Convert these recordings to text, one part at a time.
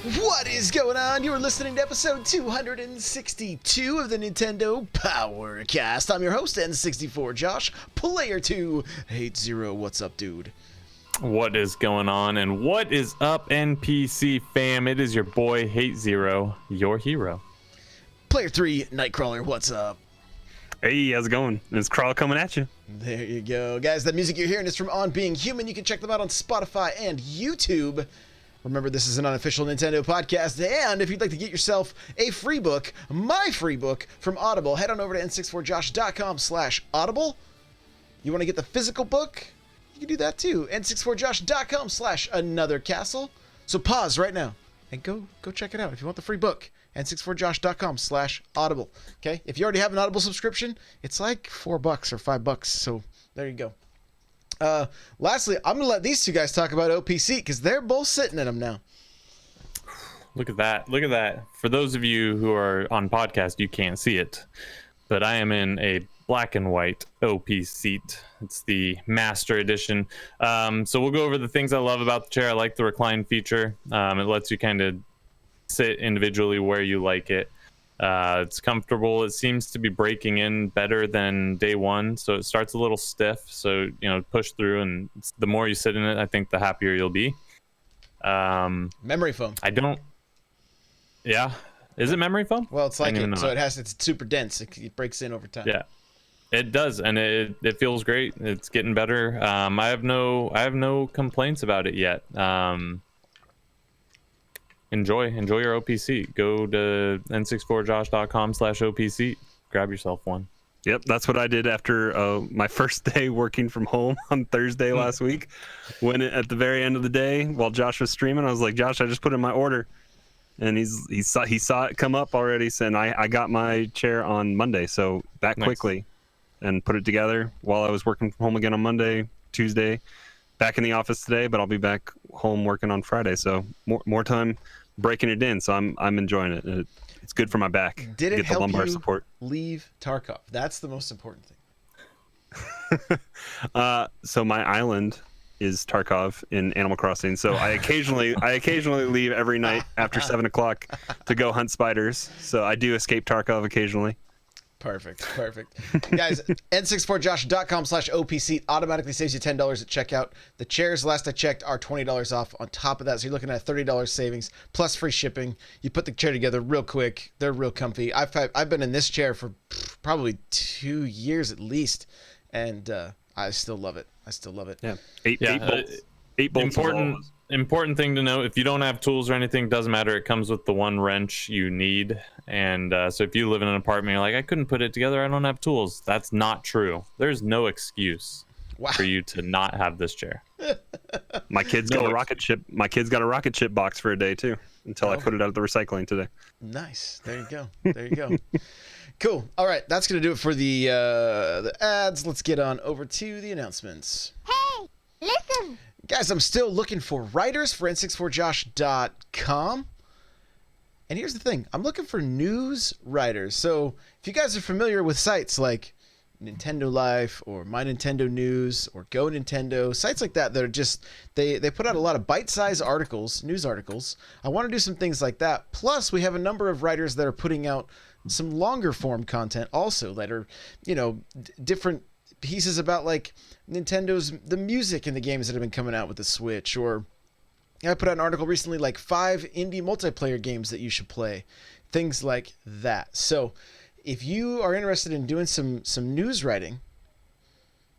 What is going on? You're listening to episode 262 of the Nintendo Powercast. I'm your host, N64 Josh, player 280. What's up, dude? What is going on, and what is up, NPC fam? It is your boy, Hate Zero, your hero. Player 3, Nightcrawler, what's up? Hey, how's it going? It's Carl coming at you. There you go. Guys, the music you're hearing is from On Being Human. You can check them out on Spotify and YouTube. Remember, this is an unofficial Nintendo podcast, and if you'd like to get yourself a free book, my free book from Audible, head on over to n64josh.com/audible. You want to get the physical book? You can do that too. n64josh.com/anothercastle. So pause right now and go check it out if you want the free book. n64josh.com/audible. Okay? If you already have an Audible subscription, it's like $4 or $5. So there you go. Lastly, I'm going to let these two guys talk about OPC because they're both sitting in them now. Look at that. Look at that. For those of you who are on podcast, you can't see it, but I am in a black and white OP seat. It's the Master Edition. So we'll go over the things I love about the chair. I like the recline feature. It lets you kind of sit individually where you like it. It's comfortable. It seems to be breaking in better than day one, so it starts a little stiff, so push through, and the more you sit in it, I think the happier you'll be. Memory foam. Is it memory foam? Well, it's like it, so it's super dense. It breaks in over time. Yeah, it does, and it feels great. It's getting better. I have no complaints about it yet. Enjoy your OPC. Go to n64josh.com/OPC. Grab yourself one. Yep, that's what I did after my first day working from home on Thursday last week. When at the very end of the day, while Josh was streaming, I was like, Josh, I just put in my order, and he saw it come up already. And I got my chair on Monday, so that quickly, and put it together while I was working from home again on Monday, Tuesday. Back in the office today, but I'll be back home working on Friday, so more time breaking it in. So I'm enjoying it. It's good for my back. Did it get the help lumbar you support. Leave Tarkov? That's the most important thing. So my island is Tarkov in Animal Crossing. So I occasionally leave every night after 7:00 to go hunt spiders. So I do escape Tarkov occasionally. Perfect. Guys, n64josh.com/OPC automatically saves you $10 at checkout. The chairs, last I checked, are $20 off on top of that. So you're looking at a $30 savings plus free shipping. You put the chair together real quick. They're real comfy. I've been in this chair for probably 2 years at least, and I still love it. Yeah. Eight bolts. Important thing to know, if you don't have tools or anything, doesn't matter. It comes with the one wrench you need. And so if you live in an apartment, you're like, I couldn't put it together, I don't have tools. That's not true. There's no excuse for you to not have this chair. My kid's got a rocket ship. My kid's got a rocket ship box for a day too, until I put it out of the recycling today. Nice. There you go. Cool. All right, that's gonna do it for the ads. Let's get on over to the announcements. Hey, listen. Guys, I'm still looking for writers for n64josh.com. And here's the thing. I'm looking for news writers. So if you guys are familiar with sites like Nintendo Life or My Nintendo News or Go Nintendo, sites like that are just, they put out a lot of bite-sized articles, news articles. I want to do some things like that. Plus, we have a number of writers that are putting out some longer form content also that are, different pieces about like the music in the games that have been coming out with the Switch. Or I put out an article recently like 5 indie multiplayer games that you should play, things like that. So if you are interested in doing some news writing,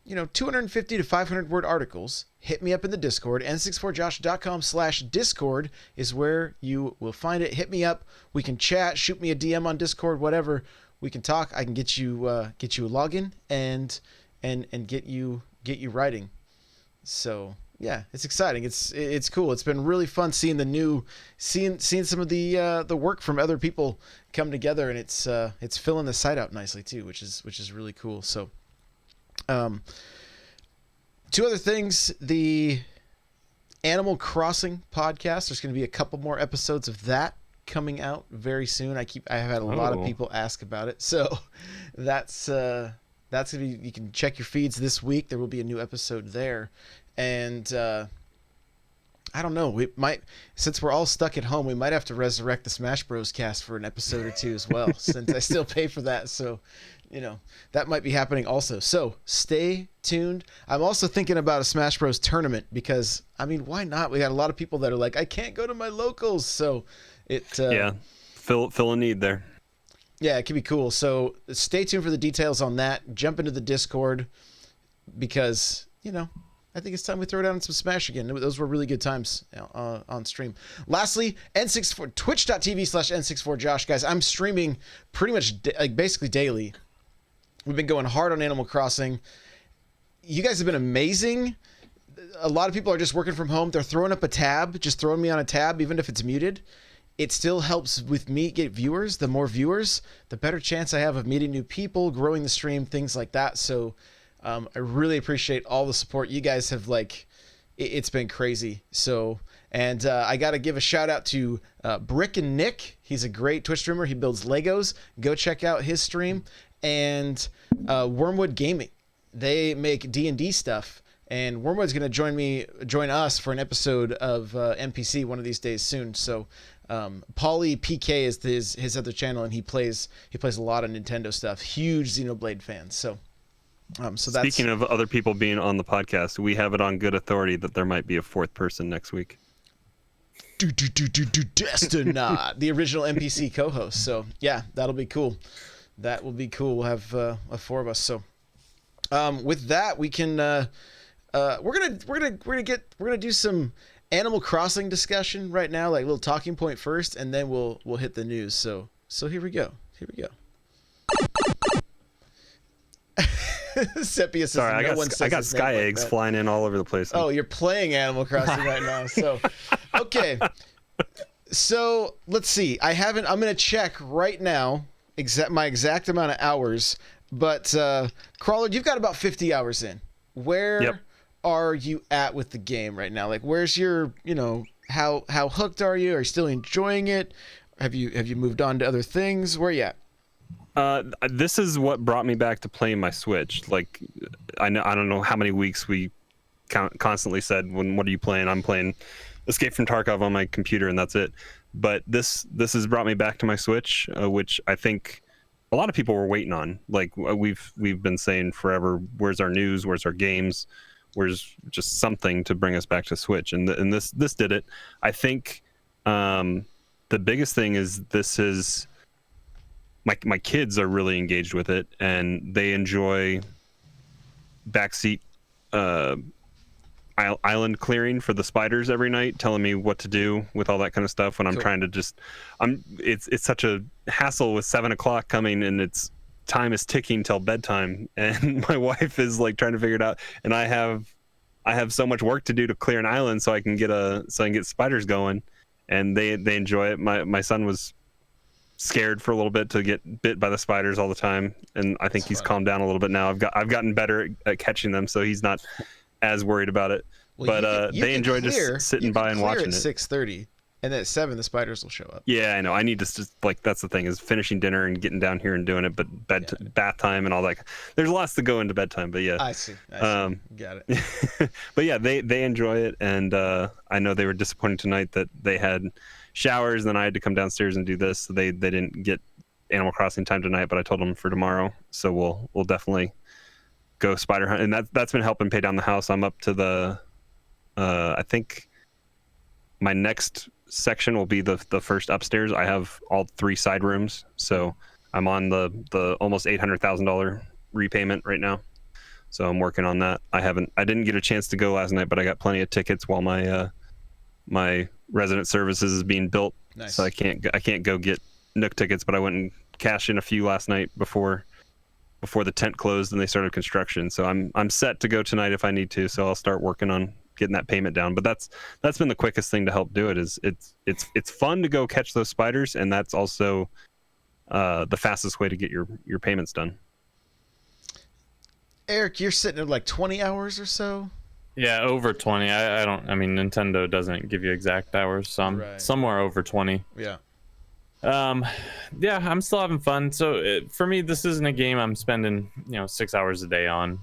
250 to 500 word articles, hit me up in the Discord. n64josh.com/discord is where you will find it. Hit me up. We can chat, shoot me a DM on Discord, whatever. We can talk. I can get you a login and get you writing. So yeah, it's exciting. It's cool. It's been really fun seeing seeing some of the work from other people come together, and it's filling the site out nicely too, which is really cool. So, 2 other things: the Animal Crossing podcast. There's going to be a couple more episodes of that coming out very soon. I have had a lot of people ask about it, so that's gonna be. You can check your feeds this week. There will be a new episode there, and I don't know. We might, since we're all stuck at home, we might have to resurrect the Smash Bros. Cast for an episode or two as well, since I still pay for that. So, that might be happening also. So stay tuned. I'm also thinking about a Smash Bros. Tournament because, why not? We got a lot of people that are like, I can't go to my locals. So fill a need there. Yeah, it could be cool. So stay tuned for the details on that. Jump into the Discord because, I think it's time we throw down some Smash again. Those were really good times on stream. Lastly, N64, twitch.tv/N64Josh. Guys, I'm streaming pretty much basically daily. We've been going hard on Animal Crossing. You guys have been amazing. A lot of people are just working from home. They're throwing up a tab, just throwing me on a tab, even if it's muted. It still helps with me get viewers. The more viewers, the better chance I have of meeting new people, growing the stream, things like that. So I really appreciate all the support. You guys have it's been crazy. So, and I got to give a shout out to Brick and Nick. He's a great Twitch streamer. He builds Legos. Go check out his stream. And Wormwood Gaming. They make D&D stuff. And Wormwood's going to join us for an episode of NPC one of these days soon. So Pauly PK is his other channel, and he plays a lot of Nintendo stuff. Huge Xenoblade fan. So that's... Speaking of other people being on the podcast, we have it on good authority that there might be a fourth person next week. Destinat, the original NPC co-host. So yeah, that'll be cool. That will be cool. We'll have four of us. So with that, we can we're gonna do some Animal Crossing discussion right now, like a little talking point first, and then we'll hit the news. So here we go. Sepia says, sorry, I got sky eggs flying in all over the place. Oh, you're playing Animal Crossing right now. So okay. So let's see. I'm gonna check right now my exact amount of hours, but Crawler, you've got about 50 hours in. Where are you at with the game right now? Like, where's your, how hooked are you? Are you still enjoying it? Have you moved on to other things? Where are you at? This is what brought me back to playing my Switch. Like, I don't know how many weeks we constantly said, what are you playing? I'm playing Escape from Tarkov on my computer, and that's it. But this has brought me back to my Switch, which I think a lot of people were waiting on. Like, we've been saying forever, where's our news? Where's our games? Where's just something to bring us back to Switch? And this did it. I think the biggest thing is this is my kids are really engaged with it, and they enjoy backseat island clearing for the spiders every night, telling me what to do with all that kind of stuff when I'm trying to it's such a hassle with 7 o'clock coming, and time is ticking till bedtime, and my wife is like trying to figure it out, and I have so much work to do to clear an island so I can get spiders going, and they enjoy it. My son was scared for a little bit to get bit by the spiders all the time, and I think he's calmed down a little bit now. I've gotten better at catching them, so he's not as worried about it. Well, but they enjoy just sitting by and watching it. 6:30, and then at 7 the spiders will show up. Yeah, I know. I need to just, that's the thing, is finishing dinner and getting down here and doing it. But bath time and all that. There's lots to go into bedtime. But yeah, I see. Got it. But yeah, they enjoy it, and I know they were disappointed tonight that they had showers, and then I had to come downstairs and do this. So they didn't get Animal Crossing time tonight, but I told them for tomorrow. So we'll definitely go spider hunt, and that's been helping pay down the house. I'm up to the I think my next section will be the first upstairs. I have all 3 side rooms, so I'm on the almost $800,000 repayment right now. So I'm working on that. I didn't get a chance to go last night, but I got plenty of tickets while my resident services is being built. Nice. So I can't go get Nook tickets, but I went and cashed in a few last night before the tent closed and they started construction. So I'm set to go tonight if I need to. So I'll start working on getting that payment down. But that's been the quickest thing to help do it. Is it's fun to go catch those spiders, and that's also the fastest way to get your payments done. Eric, you're sitting at like 20 hours or so. Yeah, over 20. Nintendo doesn't give you exact hours, so I'm somewhere over 20. Yeah. Yeah, I'm still having fun. So for me, this isn't a game I'm spending 6 hours a day on.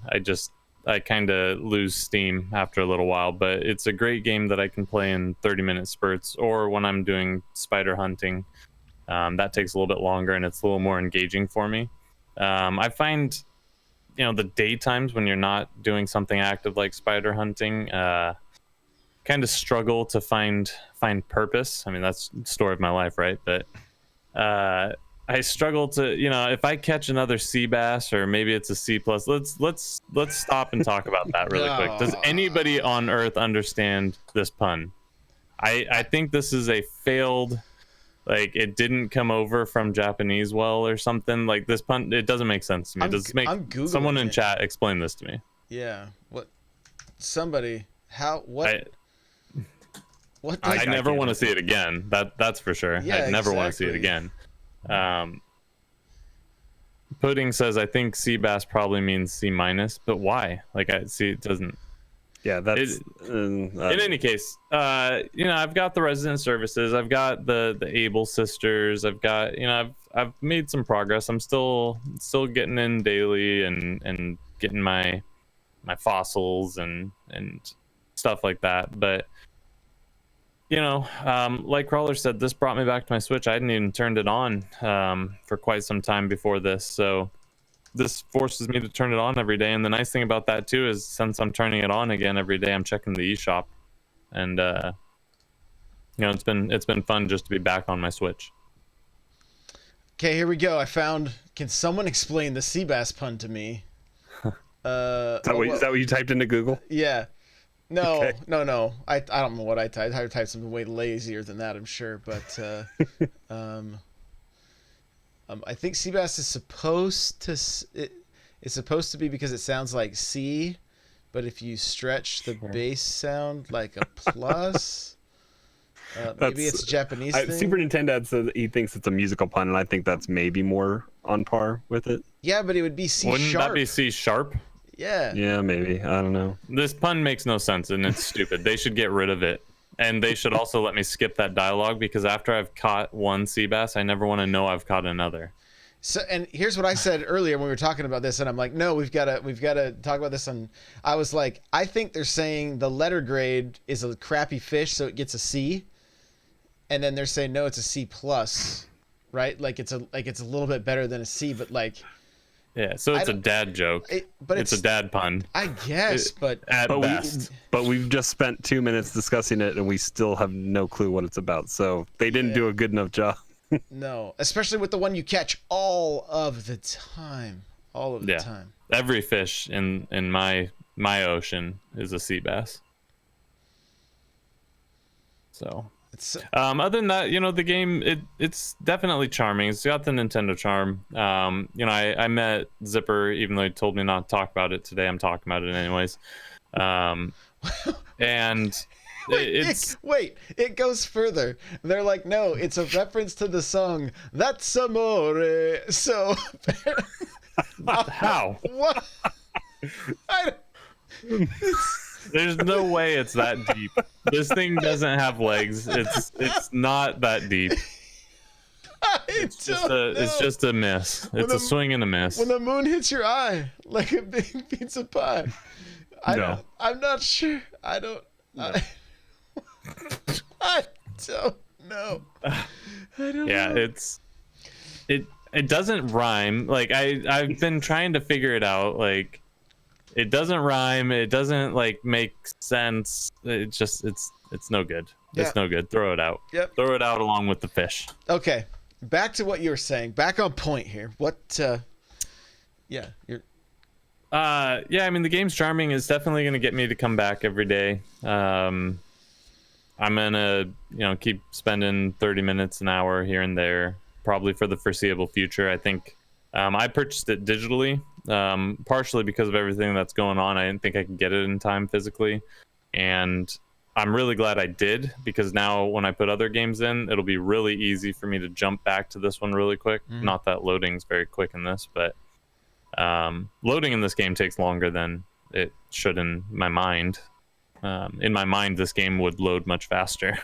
I kind of lose steam after a little while. But it's a great game that I can play in 30-minute spurts, or when I'm doing spider hunting. That takes a little bit longer and it's a little more engaging for me. I find, the daytimes when you're not doing something active like spider hunting, kind of struggle to find purpose. I mean, that's the story of my life, right? But I struggle to, if I catch another sea bass, or maybe it's a C plus, let's stop and talk about that really quick. Does anybody on Earth understand this pun? I think this is a failed, like, it didn't come over from Japanese well or something. Like, this pun, it doesn't make sense to me. Does it make I'm Googling someone in it. chat explain this to me? Yeah. What? Somebody. How? What? What? I does- never want to see it again. That's for sure. Yeah, I never want to see it exactly. again. Pudding says, I think sea bass probably means C minus, but why? Like, I see it doesn't. Yeah, that's In any case, I've got the resident services, I've got the Able sisters, I've got, I've made some progress. I'm still getting in daily and getting my fossils and stuff like that. But like Crawler said, this brought me back to my Switch. I hadn't even turned it on for quite some time before this, so this forces me to turn it on every day. And the nice thing about that too is, since I'm turning it on again every day, I'm checking the eShop, and it's been fun just to be back on my Switch. Okay, here we go. I found. Can someone explain the sea bass pun to me? is that what you typed into Google? Yeah. No, Okay. no. I don't know what I typed. I typed something way lazier than that, I'm sure. But I think sea bass is supposed to. It's supposed to be because it sounds like C, but if you stretch the bass sound like a plus, maybe it's a Japanese thing. Super Nintendo said he thinks it's a musical pun, and I think that's maybe more on par with it. Yeah, but it would be C Wouldn't sharp. that be C sharp? Yeah. Yeah, maybe. I don't know. This pun makes no sense and it's stupid. They should get rid of it. And they should also let me skip that dialogue, because after I've caught one sea bass, I never want to know I've caught another. So, and here's what I said earlier when we were talking about this, and I'm like, no, we've got to talk about this. And I was like, I think they're saying the letter grade is a crappy fish, so it gets a C, and then they're saying no, it's a C plus, right? Like it's a little bit better than a C, but like, Yeah, so it's a dad joke. but it's a dad pun. I guess, but At best. But we've just spent 2 minutes discussing it, and we still have no clue what it's about. So they didn't do a good enough job. no, especially with the one you catch all of the time, Yeah. time. Every fish in my ocean is a sea bass. So It's other than that, the game, it's definitely charming. It's got the Nintendo charm. I met Zipper, even though he told me not to talk about it today. I'm talking about it anyways. And Wait, it goes further. They're like, no, it's a reference to the song That's Amore. So how? what? There's no way it's that deep. This thing doesn't have legs. It's not that deep. It's just a miss. It's a swing and a miss. When the moon hits your eye like a big pizza pie. I'm not sure. I don't know. Yeah, it doesn't rhyme. Like I've been trying to figure it out. Like, it doesn't rhyme. It doesn't like make sense. It's no good. It's no good. Throw it out. Yep. Throw it out along with the fish. Okay, back to what you were saying. Back on point here. What? Yeah, you're. Yeah. I mean, the game's charming. Is definitely going to get me to come back every day. I'm gonna, keep spending 30 minutes, an hour here and there, probably for the foreseeable future. I think I purchased it digitally, partially because of everything that's going on. I didn't think I could get it in time physically, and I'm really glad I did, because now when I put other games in, it'll be really easy for me to jump back to this one really quick. Not that loading's very quick in this, but loading in this game takes longer than it should in my mind. In my mind, this game would load much faster.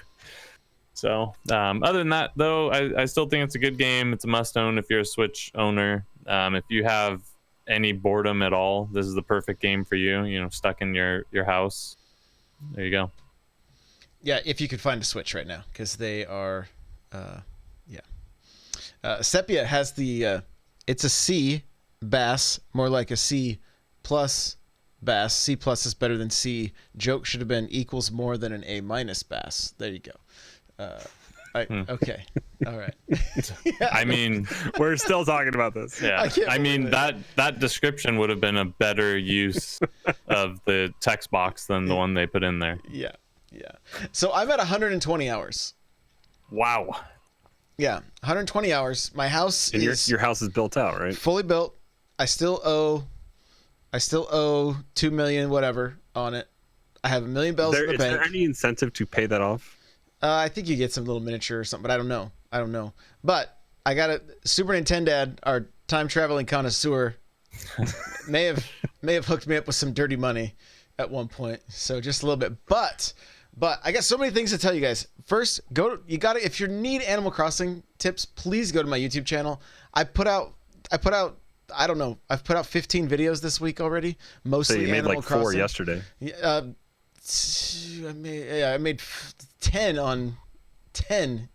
So other than that, though, I still think it's a good game. It's a must own if you're a Switch owner. If you have any boredom at all, this is the perfect game for you. You know, stuck in your house. There you go. Yeah, if you could find a Switch right now, because they are, Sepia has the, it's a C bass, more like a C plus bass. C plus is better than C. Joke should have been equals more than an A minus bass. There you go. Okay. All right. Yeah. I mean, We're still talking about this. yeah. I mean, believe that description would have been a better use of the text box than the one they put in there. Yeah. So I'm at 120 hours. Wow. Yeah, 120 hours. My house And is your house is built out, right? fully built. I still owe 2 million whatever on it. I have 1 million bells in the Is bank. there any incentive to pay that off? I think you get some little miniature or something, but I don't know. But I got a Super Nintendo, our time traveling connoisseur, may have hooked me up with some dirty money at one point. So just a little bit. But I got so many things to tell you guys. First, if you need Animal Crossing tips, please go to my YouTube channel. I've put out 15 videos this week already, mostly So you made Animal like Crossing. 4 yesterday. I made 10 on 10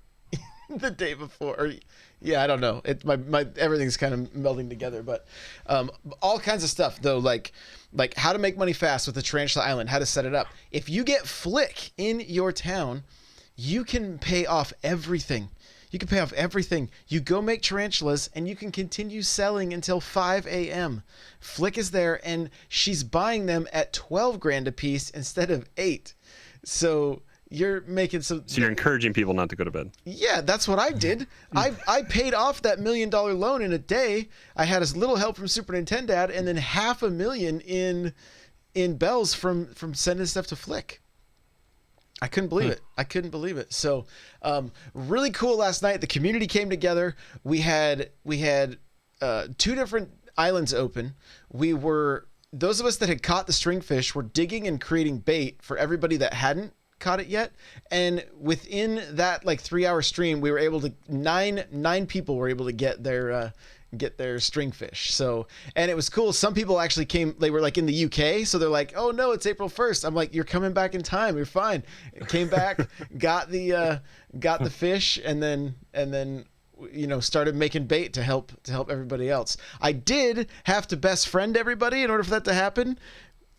the day before. Yeah, I don't know. My everything's kind of melding together, but all kinds of stuff though, like how to make money fast with the Tarantula Island, how to set it up. If you get Flick in your town, you can pay off everything. You go make tarantulas and you can continue selling until 5 a.m. Flick is there and she's buying them at 12 grand a piece instead of 8. So you're making some. So you're encouraging people not to go to bed. Yeah, that's what I did. I paid off that $1 million loan in a day. I had a little help from Super Nintendo and then $500,000 in bells from sending stuff to Flick. I couldn't believe it. So, really cool last night. The community came together. We had 2 different islands open. Those of us that had caught the stringfish were digging and creating bait for everybody that hadn't caught it yet. And within that 3-hour stream, we were able to nine people were able to get their stringfish. So, and it was cool. Some people actually came, they were in the UK. So they're like, oh no, it's April 1st. I'm like, you're coming back in time. You're fine. Came back, got the fish and then, started making bait to help everybody else. I did have to best friend everybody in order for that to happen.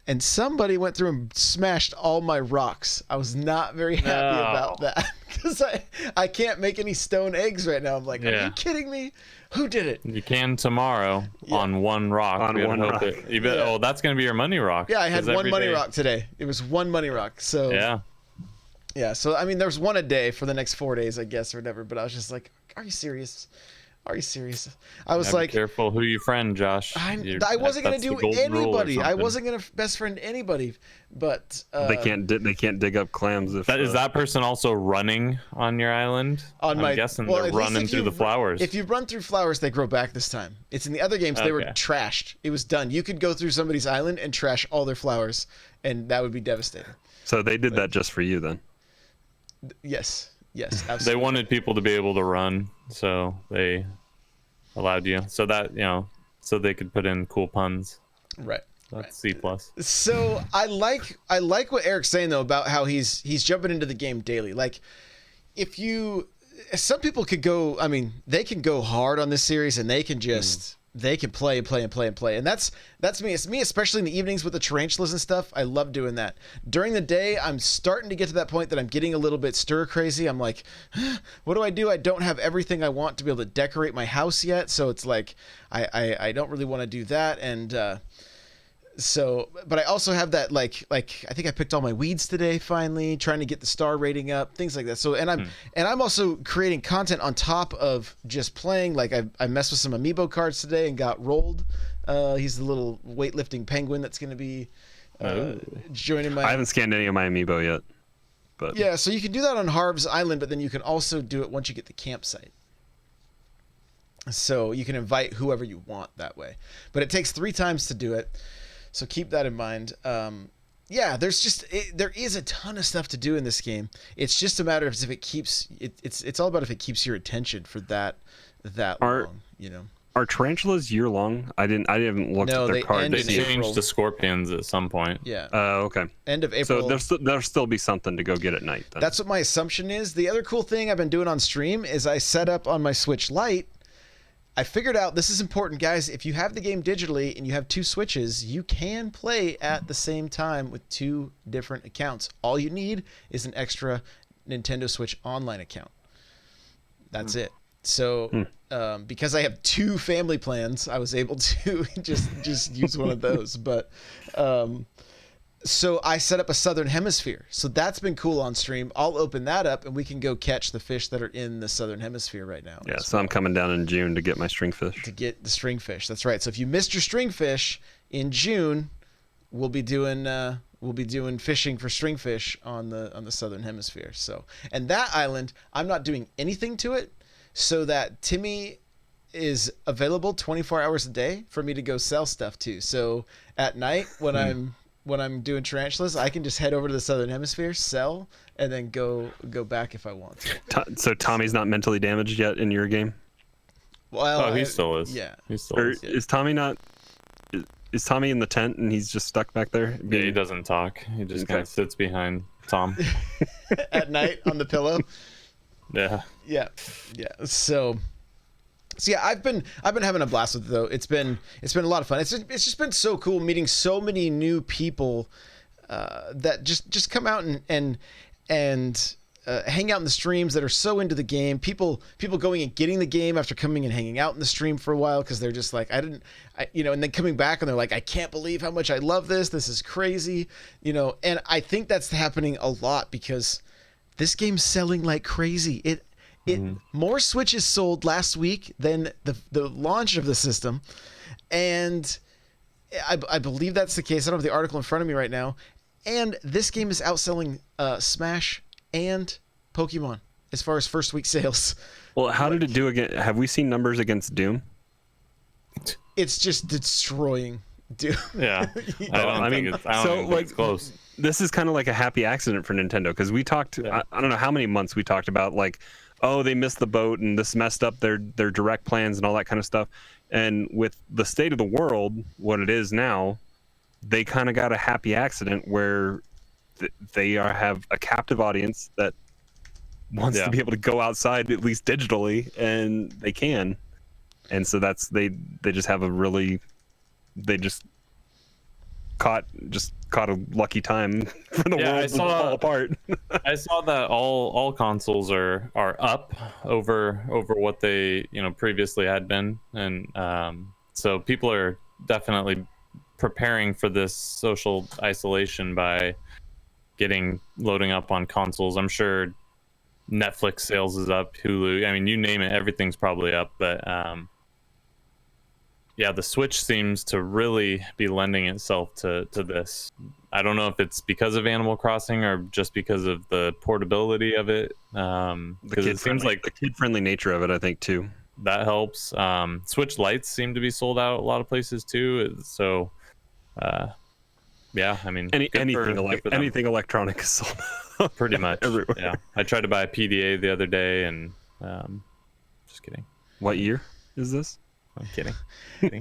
And somebody went through and smashed all my rocks. I was not very happy about that because I can't make any stone eggs right now. I'm like, are you kidding me? Who did it? You can tomorrow on one rock. On one rock. Oh, that's going to be your money rock. Yeah, I had one money rock today. It was one money rock. So yeah. So I mean, there's one a day for the next 4 days, I guess, or whatever. But I was just like, are you serious? Are you serious? I was like, be careful who you friend, Josh. I wasn't gonna do anybody. I wasn't gonna best friend anybody. But they can't dig up clams if is that person also running on your island? I'm guessing they're running through the flowers. If you run through flowers, they grow back this time. It's in the other games they were trashed. It was done. You could go through somebody's island and trash all their flowers, and that would be devastating. So they did that just for you then? Yes, absolutely. They wanted people to be able to run, so they allowed you. So that so they could put in cool puns. Right. That's C+. So I like what Eric's saying though about how he's jumping into the game daily. Like, some people could go. I mean, they can go hard on this series and they can just. They can play, and that's me. It's me, especially in the evenings with the tarantulas and stuff. I love doing that. During the day, I'm starting to get to that point that I'm getting a little bit stir crazy. I'm like, what do? I don't have everything I want to be able to decorate my house yet, so it's like I don't really want to do that. And but I also have that like I think I picked all my weeds today finally, trying to get the star rating up, things like that. So and I'm also creating content on top of just playing. Like I messed with some amiibo cards today and got rolled. He's the little weightlifting penguin that's going to be joining my. I haven't scanned any of my amiibo yet, but yeah. So you can do that on Harv's Island, but then you can also do it once you get the campsite. So you can invite whoever you want that way, but it takes 3 times to do it. So keep that in mind. Yeah, there is a ton of stuff to do in this game. It's just a matter of if it keeps it's all about if it keeps your attention for that long, are tarantulas year long? I haven't looked No, at their they card end to in They see. April. changed to scorpions at some point. Yeah. Okay. End of April. So there'll still be something to go get at night then. That's what my assumption is. The other cool thing I've been doing on stream is I set up on my Switch Lite. I figured out this is important, guys. If you have the game digitally and you have 2 Switches, you can play at the same time with 2 different accounts. All you need is an extra Nintendo Switch Online account. That's it. So because I have 2 family plans, I was able to just use one of those. But so I set up a Southern Hemisphere. So that's been cool on stream. I'll open that up and we can go catch the fish that are in the Southern Hemisphere right now. Yeah, so I'm coming down in June to get my stringfish. To get the stringfish. That's right. So if you missed your stringfish in June, we'll be doing fishing for stringfish on the Southern Hemisphere. So, and that island, I'm not doing anything to it, so that Timmy is available 24 hours a day for me to go sell stuff to. So at night when I'm doing tarantulas, I can just head over to the Southern Hemisphere, sell, and then go back if I want to. So Tommy's not mentally damaged yet in your game? Well, Oh, he still is. Yeah. He still Or is. is Tommy not? Is Tommy in the tent and he's just stuck back there? Yeah, he doesn't talk. He just kind of sits behind Tom. At night on the pillow. Yeah. Yeah. So yeah, I've been having a blast with it though. It's been a lot of fun. It's just been so cool meeting so many new people that just come out and hang out in the streams that are so into the game. People going and getting the game after coming and hanging out in the stream for a while because they're just like and then coming back and they're like, I can't believe how much I love this. This is crazy, And I think that's happening a lot because this game's selling like crazy. It more Switches sold last week than the launch of the system, and I believe that's the case. I don't have the article in front of me right now, and this game is outselling Smash and Pokemon as far as first week sales. Well, how did it do again? Have we seen numbers against Doom? It's just destroying Doom. Yeah. I don't think it's close. This is kind of like a happy accident for Nintendo because we talked. Yeah. I don't know how many months we talked about like, oh, they missed the boat and this messed up their direct plans and all that kind of stuff. And with the state of the world, what it is now, they kind of got a happy accident where they have a captive audience that wants to be able to go outside at least digitally, and they can. And so they just have they just caught a lucky time for the world to fall apart. I saw that all consoles are up over what they previously had been, and so people are definitely preparing for this social isolation by loading up on consoles. I'm sure Netflix sales is up, Hulu, I mean, you name it, everything's probably up, but yeah, the Switch seems to really be lending itself to this. I don't know if it's because of Animal Crossing or just because of the portability of it. Because it seems like the kid-friendly nature of it, I think, too. That helps. Switch Lites seem to be sold out a lot of places too. So, yeah, I mean, anything electronic is sold out. Pretty much everywhere. Yeah, I tried to buy a PDA the other day, and just kidding. What year is this? I'm kidding.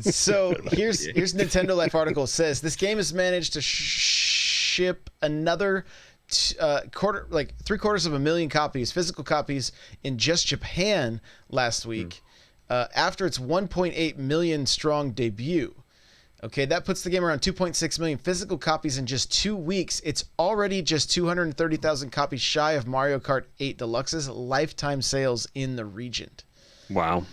So here's Nintendo Life article. It says this game has managed to ship another three-quarters of a million copies, physical copies, in just Japan last week, after its 1.8 million strong debut. Okay, that puts the game around 2.6 million physical copies in just 2 weeks. It's already just 230,000 copies shy of Mario Kart 8 Deluxe's lifetime sales in the region. Wow.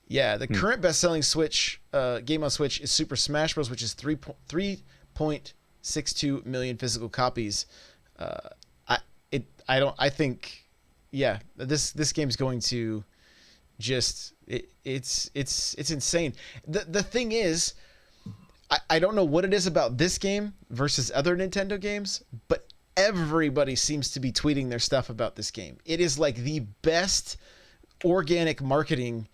Yeah, the current best-selling Switch game on Switch is Super Smash Bros., which is 3.62 million physical copies. I think this game's going to just it's insane. The thing is, I don't know what it is about this game versus other Nintendo games, but everybody seems to be tweeting their stuff about this game. It is like the best organic marketing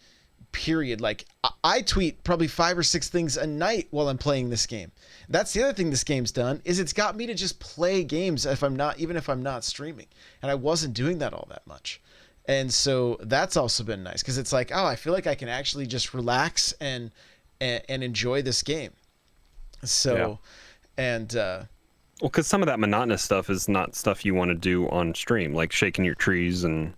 period. Like I tweet probably 5 or 6 things a night while I'm playing this game. That's the other thing this game's done, is it's got me to just play games even if I'm not streaming. And I wasn't doing that all that much. And so that's also been nice because it's like, oh, I feel like I can actually just relax and enjoy this game. So, and Well, because some of that monotonous stuff is not stuff you want to do on stream, like shaking your trees and.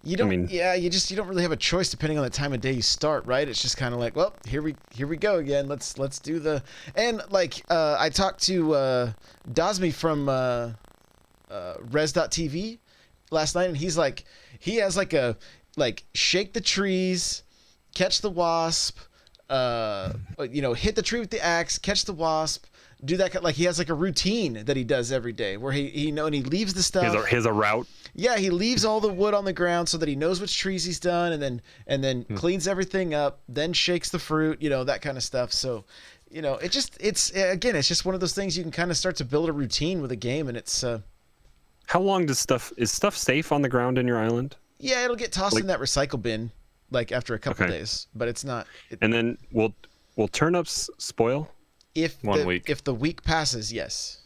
you don't, you don't really have a choice depending on the time of day you start, right? It's just kind of like, well, here we go again. Let's do the, and like, I talked to Dasmi from Res.tv last night, and he's like, he has like a shake the trees, catch the wasp, hit the tree with the axe, catch the wasp, do that. Like he has like a routine that he does every day where he and he leaves the stuff. He has a route. Yeah, he leaves all the wood on the ground so that he knows which trees he's done, and then cleans everything up, then shakes the fruit, that kind of stuff. So, it's just one of those things you can kind of start to build a routine with a game, and it's. How long is stuff safe on the ground in your island? Yeah, it'll get tossed in that recycle bin, like after a couple days, but it's not. And then will turnips spoil? If 1 week. If the week passes, yes.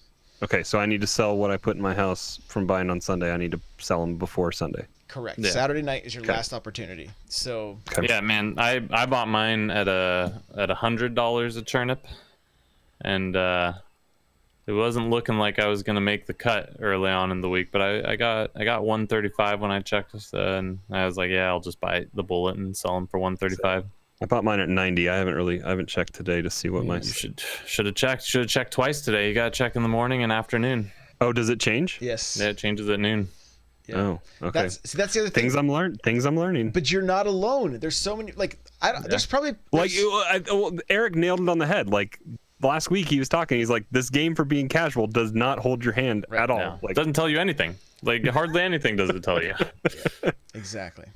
Okay, so I need to sell what I put in my house from buying on Sunday. I need to sell them before Sunday. Correct. Yeah. Saturday night is your last opportunity. So. Okay. Yeah, man, I bought mine at $100 a turnip, and it wasn't looking like I was gonna make the cut early on in the week, but I got 135 when I checked this, and I was like, yeah, I'll just buy the bullet and sell them for 135. I bought mine at 90. I haven't checked today to see what my. You should have checked. Should have checked twice today. You gotta check in the morning and afternoon. Oh, does it change? Yes. Yeah, it changes at noon. Yeah. Oh, okay. That's the other thing. Things I'm learning. But you're not alone. There's so many. There's probably Eric nailed it on the head. Like last week, he was talking. He's like, this game for being casual does not hold your hand at all. No, Like, it doesn't tell you anything. Like hardly anything does it tell you. Exactly.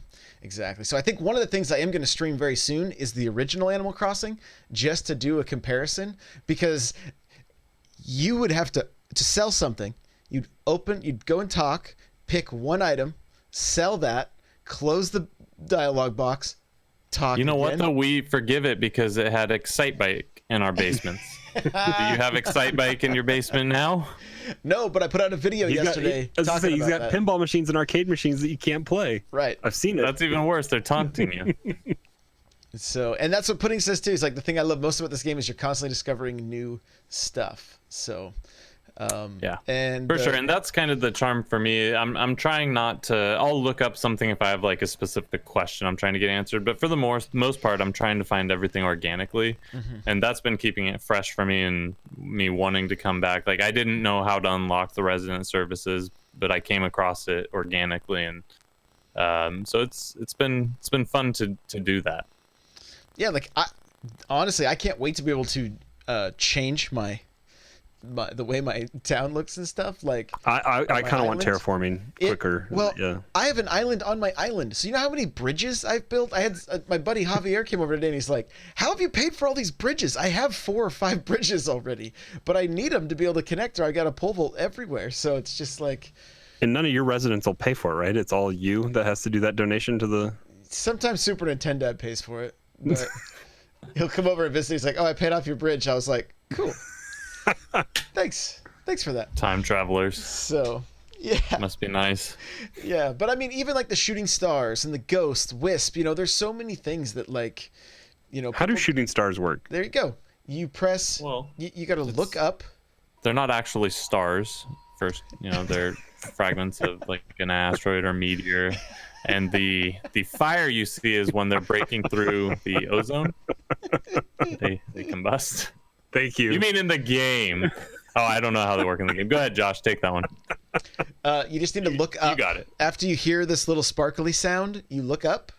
So I think one of the things I am going to stream very soon is the original Animal Crossing, just to do a comparison, because you would have to sell something. You'd go and talk, pick one item, sell that, close the dialogue box, talk. You know what again. though? We forgive it because it had Excitebike in our basements. Do you have Excitebike in your basement now? No, but I put out a video yesterday. He's got that. pinball machines and arcade machines that you can't play. Right. I've seen it. That's even worse. They're taunting you. So, and that's what Pudding says too. Is like the thing I love most about this game is you're constantly discovering new stuff. So, Yeah, and for sure. And that's kind of the charm for me. I'm trying not to. I'll look up something if I have like a specific question I'm trying to get answered. But for the most part, I'm trying to find everything organically, and that's been keeping it fresh for me and me wanting to come back. Like I didn't know how to unlock the resident services, but I came across it organically, and so it's been fun to do that. Yeah, like honestly, I can't wait to be able to change the way my town looks and stuff. Like I kind of want island. terraforming quicker. Yeah. I have an island on my island. So you know how many bridges I've built? I had my buddy Javier came over today and he's like, "How have you paid for all these bridges? I have 4 or 5 bridges already, but I need them to be able to connect, or I got a pole vault everywhere." So it's just like. And none of your residents will pay for it, right? It's all you that has to do that donation to the. Sometimes Super Nintendo pays for it, but he'll come over and visit. He's like, "Oh, I paid off your bridge." I was like, "Cool, thanks for that." Time travelers. So, yeah, Must be nice. yeah. But I mean, even like the shooting stars and the ghost, wisp. There's so many things that like, How do shooting stars work? There you go. You press. Well, you got to look up. They're not actually stars. First, they're fragments of like an asteroid or meteor. And the fire you see is when they're breaking through the ozone. They combust. Thank you. You mean in the game? Oh, I don't know how they work in the game. Go ahead, Josh. Take that one. You just need to look up. You got it. After you hear this little sparkly sound, you look up,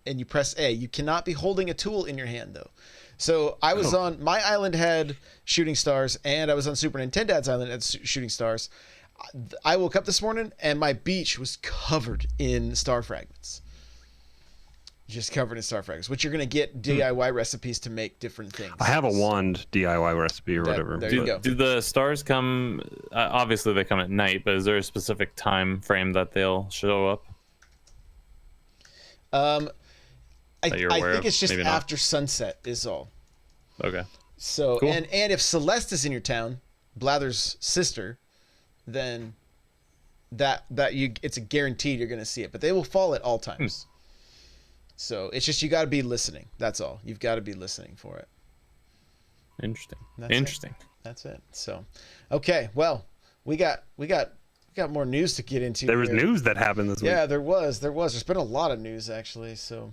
and you press A. You cannot be holding a tool in your hand though. So I was on my island had shooting stars, and I was on Super Nintendo's island had shooting stars. I woke up this morning and my beach was covered in star fragments. Just covered in star fragments, which you're going to get DIY recipes to make different things. I have a wand DIY recipe or whatever. There you go. Do the stars come? Obviously, they come at night, but is there a specific time frame that they'll show up? I you're aware think of? it's just Maybe not. after sunset is all. Okay. So Cool. and if Celeste is in your town, Blather's sister, then that it's a guaranteed you're going to see it, but they will fall at all times. So it's just you got to be listening. That's all. You've got to be listening for it. Interesting. That's That's it. So, okay. Well, we got more news to get into. There was here. news that happened this week. Yeah, there was. There's been a lot of news actually. So,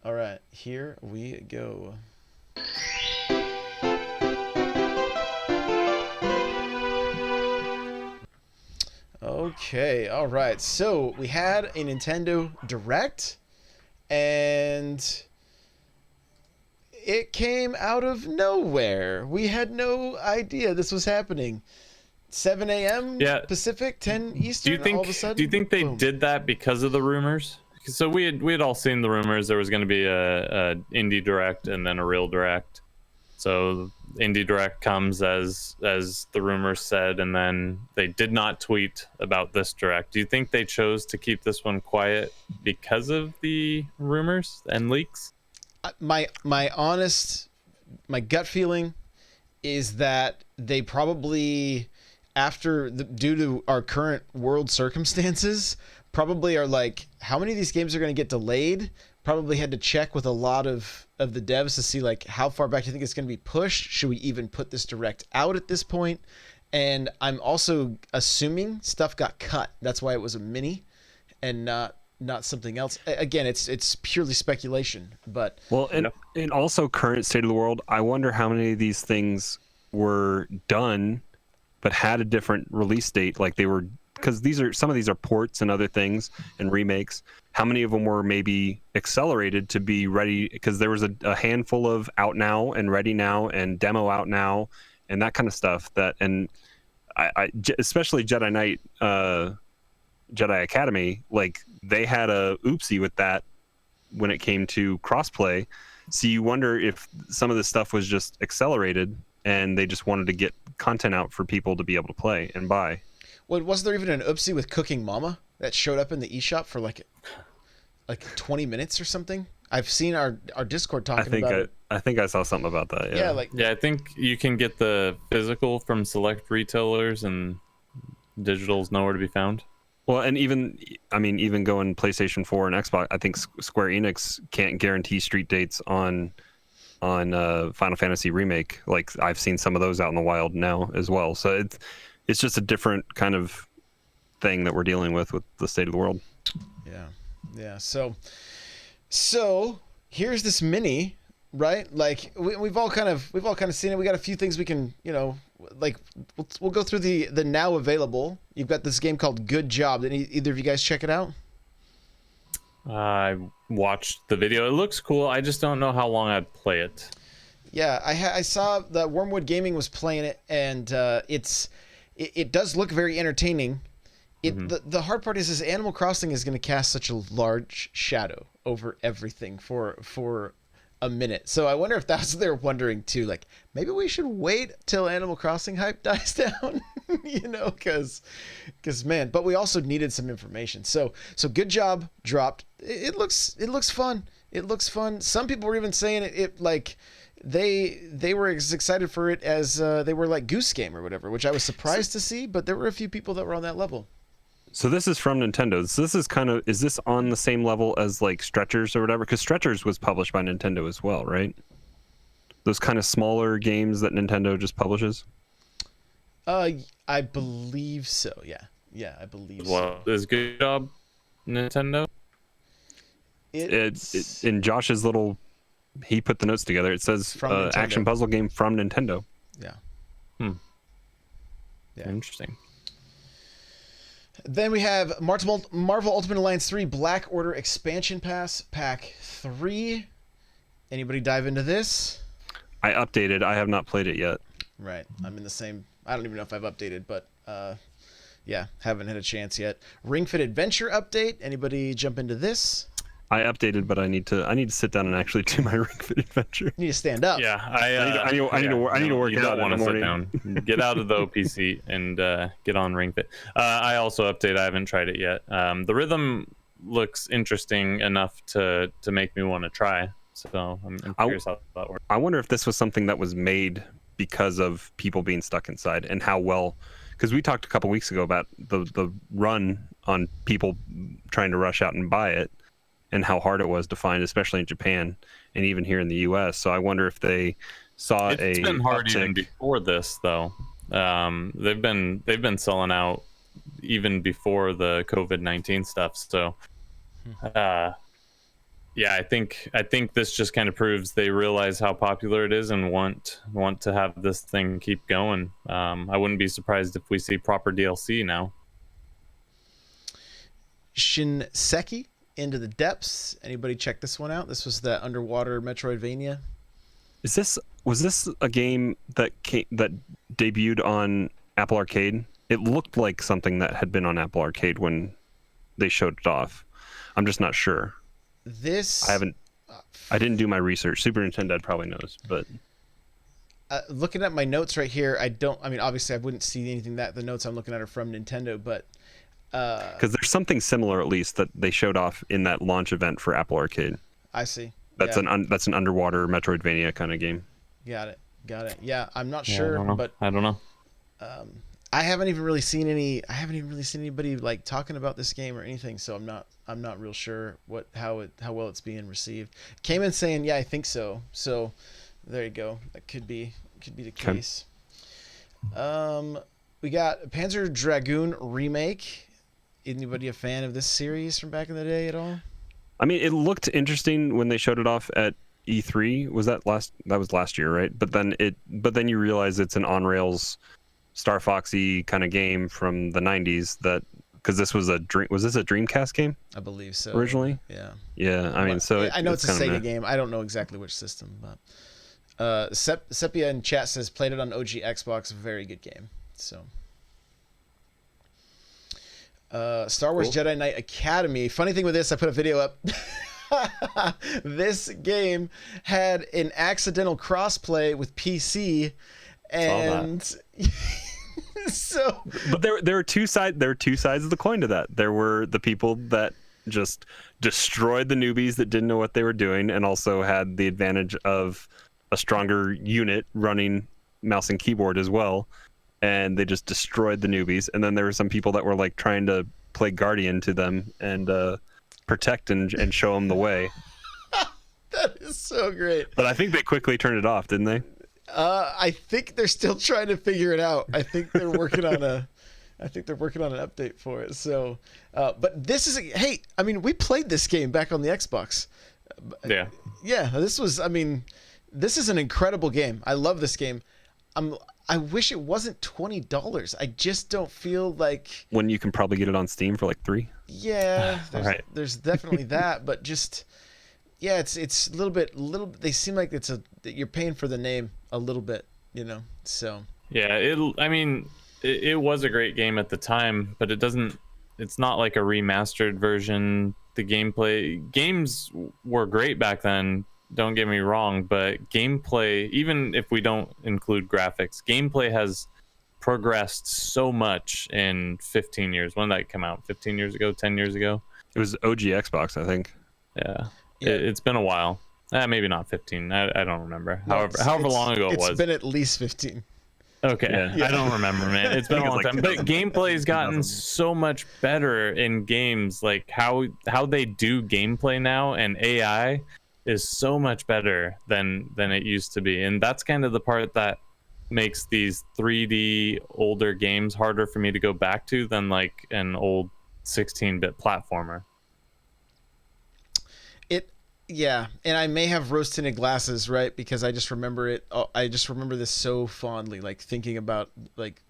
all right, here we go. Okay. All right. So we had a Nintendo Direct, and it came out of nowhere. We had no idea this was happening. 7 a.m. Pacific, 10 Eastern. All of a sudden, do you think they boom. did that because of the rumors? So we had all seen the rumors. There was going to be a indie direct and then a real direct. So indie direct comes as the rumors said, and then they did not tweet about this direct. Do you think they chose to keep this one quiet because of the rumors and leaks? My gut feeling is that they probably, due to our current world circumstances, probably are like, how many of these games are going to get delayed? Probably had to check with a lot of the devs to see like how far back do you think it's going to be pushed? Should we even put this direct out at this point? And I'm also assuming stuff got cut. That's why it was a mini and not something else. Again, it's purely speculation, but and also current state of the world, I wonder how many of these things were done but had a different release date, like they were, because some of these are ports and other things and remakes. How many of them were maybe accelerated to be ready, because there was a handful of out now and ready now and demo out now and that kind of stuff, that, and I especially Jedi Knight Jedi Academy, like they had a oopsie with that when it came to crossplay. So you wonder if some of this stuff was just accelerated and they just wanted to get content out for people to be able to play and buy. Well, wasn't there even an oopsie with Cooking Mama that showed up in the eShop for like 20 minutes or something? I've seen our Discord talking about it. I think I saw something about that. Yeah. Yeah, I think you can get the physical from select retailers and digital's nowhere to be found. Well, and even going PlayStation 4 and Xbox, I think Square Enix can't guarantee street dates on Final Fantasy Remake. Like I've seen some of those out in the wild now as well. So it's just a different kind of thing that we're dealing with the state of the world. Yeah. So here's this mini, right? Like we've all kind of seen it. We got a few things we can, like we'll go through the now available. You've got this game called Good Job. Did either of you guys check it out? I watched the video. It looks cool. I just don't know how long I'd play it. Yeah, I saw that Wormwood Gaming was playing it, and it does look very entertaining. The hard part is Animal Crossing is going to cast such a large shadow over everything for a minute. So I wonder if that's what they're wondering too. Like maybe we should wait till Animal Crossing hype dies down, because man. But we also needed some information. So Good Job dropped. It looks fun. It looks fun. Some people were even saying it like they were as excited for it as they were like Goose Game or whatever, which I was surprised to see. But there were a few people that were on that level. So this is from Nintendo. So this is this on the same level as like Stretchers or whatever? Because Stretchers was published by Nintendo as well, right? Those kind of smaller games that Nintendo just publishes? I believe so. Yeah, I believe so. Is Good Job Nintendo? It's in Josh's little, he put the notes together. It says action puzzle game from Nintendo. Yeah. Yeah. Interesting. Then we have Marvel Ultimate Alliance 3 Black Order Expansion Pass Pack 3. Anybody dive into this? I updated. I have not played it yet. Right. I'm in the same. I don't even know if I've updated, but yeah, haven't had a chance yet. Ring Fit Adventure update. Anybody jump into this? I updated, but I need to sit down and actually do my Ring Fit Adventure. You need to stand up. Yeah, I need to work out in the morning. Sit down. Get out of the OP seat and get on Ring Fit. I also update. I haven't tried it yet. The rhythm looks interesting enough to make me want to try. So I'm curious how that works. I wonder if this was something that was made because of people being stuck inside and how well, because we talked a couple weeks ago about the run on people trying to rush out and buy it, and how hard it was to find, especially in Japan and even here in the U.S. So I wonder if they saw It's been hard even before this, though. They've been selling out even before the COVID-19 stuff. So, yeah, I think this just kind of proves they realize how popular it is and want to have this thing keep going. I wouldn't be surprised if we see proper DLC now. Shinseki Into the Depths. Anybody check this one out? This was the underwater Metroidvania. Was this a game that debuted on Apple Arcade? It looked like something that had been on Apple Arcade when they showed it off. I'm just not sure. I didn't do my research. Super Nintendo probably knows, but looking at my notes right here, obviously I wouldn't see anything that the notes I'm looking at are from Nintendo, but because there's something similar at least that they showed off in that launch event for Apple Arcade. I see. That's an underwater Metroidvania kind of game. Got it. Yeah, I'm not sure, but I don't know. I haven't even really seen anybody like talking about this game or anything, so I'm not real sure how well it's being received. Came in saying, yeah, I think so. So there you go. That could be the case. We got Panzer Dragoon remake. Anybody a fan of this series from back in the day at all? I mean, it looked interesting when they showed it off at E3. That was last year, right? But then you realize it's an on-rails Star Foxy kind of game from the 90s because this was was this a Dreamcast game? I believe so. Originally? Yeah. Yeah, I mean, so I know it's a Sega game. I don't know exactly which system, but Sepia in chat says played it on OG Xbox, very good game. So Star Wars Jedi Knight Academy. Funny thing with this, I put a video up. This game had an accidental crossplay with PC, and so. But there were two sides. There were two sides of the coin to that. There were the people that just destroyed the newbies that didn't know what they were doing, and also had the advantage of a stronger unit running mouse and keyboard as well. And they just destroyed the newbies. And then there were some people that were like trying to play guardian to them and protect and show them the way. That is so great. But I think they quickly turned it off, didn't they? I think they're still trying to figure it out. I think they're working on an update for it. So, but this is we played this game back on the Xbox. Yeah. Yeah. This is an incredible game. I love this game. I wish it wasn't $20. I just don't feel like when you can probably get it on Steam for like $3. Yeah, there's definitely that, but just it's a little bit. They seem like you're paying for the name a little bit, So yeah, it was a great game at the time, but it's not like a remastered version. The games were great back then. Don't get me wrong, but gameplay, even if we don't include graphics, gameplay has progressed so much in 15 years. When did that come out? 15 years ago? 10 years ago? It was OG Xbox, I think. Yeah. It's been a while. Maybe not 15. I don't remember. However long ago it was. It's been at least 15. Okay. Yeah. I don't remember, man. It's been a long time. But gameplay's gotten so much better in games. Like how they do gameplay now, and AI is so much better than it used to be. And that's kind of the part that makes these 3D older games harder for me to go back to than like an old 16-bit platformer. Yeah, and I may have rose-tinted glasses, right? Because I just remember it. I just remember this so fondly, like thinking about like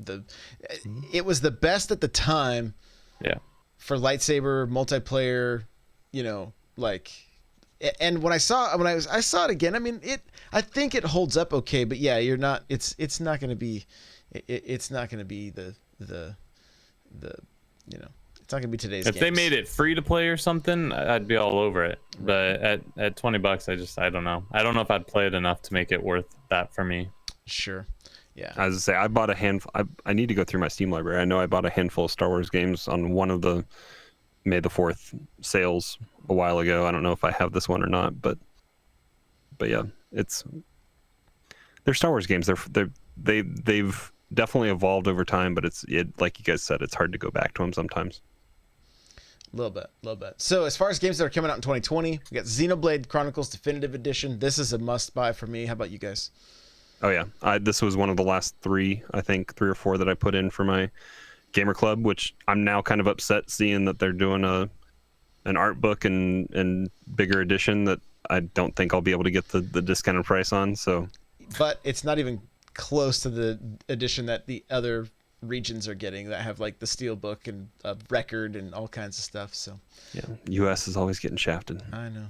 it was the best at the time. Yeah. For lightsaber multiplayer, like. And when I saw it again, I think it holds up okay, but yeah, you're not. It's not going to be. It's not going to be the. It's not going to be today's. If they made it free to play or something, I'd be all over it. But at $20, I don't know. I don't know if I'd play it enough to make it worth that for me. Sure. Yeah. As I say, I bought a handful. I need to go through my Steam library. I know I bought a handful of Star Wars games on one of the May the 4th sales a while ago. I don't know if I have this one or not, but they're Star Wars games. They've definitely evolved over time, but it like you guys said, it's hard to go back to them sometimes. A little bit. So as far as games that are coming out in 2020, we got Xenoblade Chronicles Definitive Edition. This is a must-buy for me. How about you guys? Oh yeah, this was one of the last 3 or 4 that I put in for my gamer club, which I'm now kind of upset seeing that they're doing an art book and bigger edition that I don't think I'll be able to get the discounted price on. So, but it's not even close to the edition that the other regions are getting that have like the steel book and a record and all kinds of stuff. So yeah, US is always getting shafted. I know.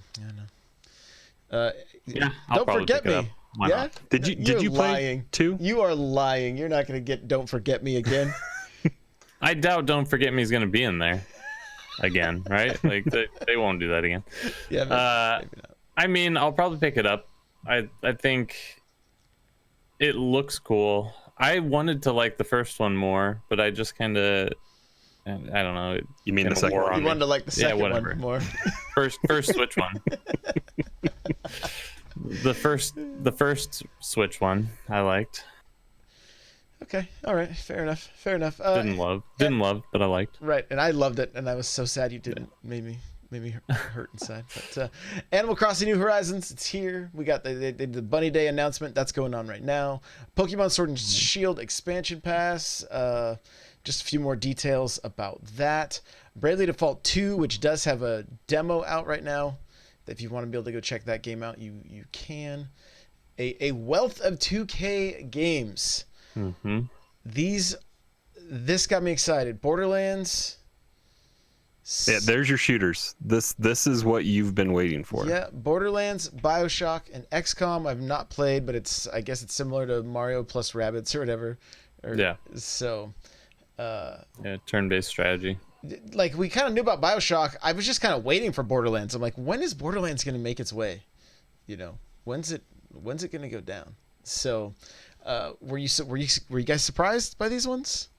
Yeah, I'll Don't probably Forget pick it Me. up. Why Yeah. not? Did you play lying. 2? You are lying. You're not gonna get Don't Forget Me again. I doubt Don't Forget Me is going to be in there again, right? Like they won't do that again. Yeah. Maybe not. I mean, I'll probably pick it up. I think it looks cool. I wanted to like the first one more, but I just kind of, I don't know. You mean the second one? You wanted to like the second whatever. one more. First Switch one. The first Switch one I liked. Okay. All right. Fair enough. Didn't love, but I liked. Right, and I loved it, and I was so sad you didn't. Made me hurt inside. But Animal Crossing New Horizons, it's here. We got the Bunny Day announcement that's going on right now. Pokemon Sword and Shield expansion pass. Just a few more details about that. Bravely Default 2, which does have a demo out right now. If you want to be able to go check that game out, you can. A wealth of 2K games. Mm-hmm. This got me excited. Borderlands. Yeah, there's your shooters. This is what you've been waiting for. Yeah, Borderlands, BioShock, and XCOM I've not played, but I guess it's similar to Mario plus Rabbids or whatever. Yeah. So. Yeah, turn-based strategy. Like we kind of knew about BioShock. I was just kind of waiting for Borderlands. I'm like, when is Borderlands going to make its way? You know, when's it going to go down? So, were you guys surprised by these ones?